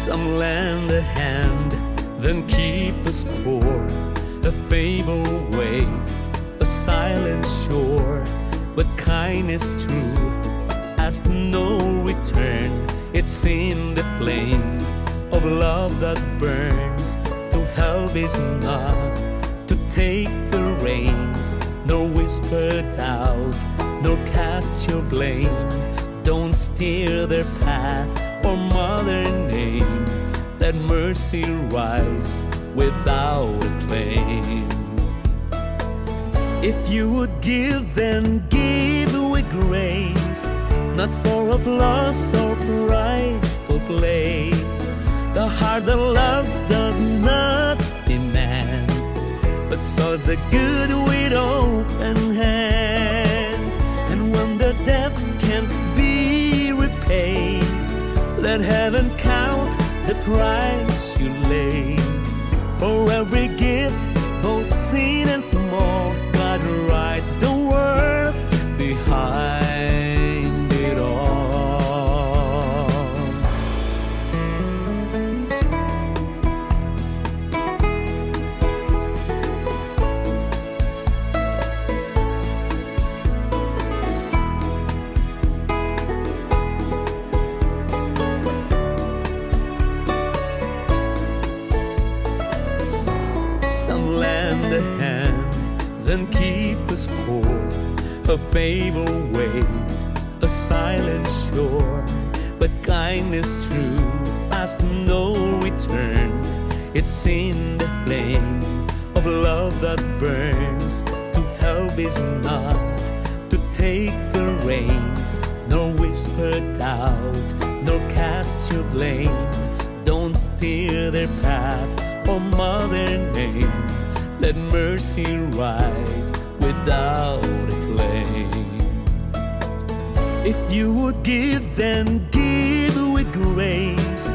Some lend a hand, then keep a score. A favor wait, a silent shore. But kindness true asks no return. It's in the flame of love that burns. To help is not to take the reins, nor whisper doubt, nor cast your blame. Don't steer their path or mother name. Let mercy rise without a claim. If you would give, then give with grace, not for applause or prideful place. The heart that loves does not demand, but sows the good with open hands. And when the debt can't be repaid, let heaven count the price you laid. For every gift, both seen and small, God writes the worth behind it all. Some lend a hand, then keep a score. A favor wait, a silent shore. But kindness true asks no return. It's in the flame of love that burns. To help is not to take the reins, nor whisper doubt, nor cast your blame. Don't steer their path or mother name. Let mercy rise without a claim. If you would give, then give with grace,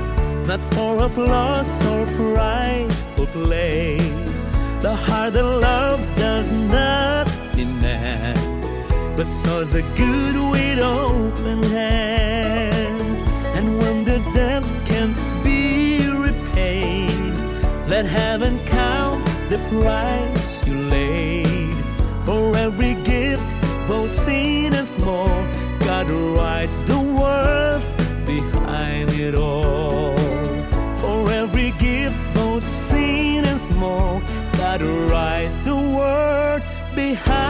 not for applause or prideful place. The heart that loves does not demand, but sows the good with open hands. And when the debt can't be repaid, let heaven count the price you laid. For every gift, both seen and small, God writes the worth behind it all. For every gift, both seen and small, God writes the word behind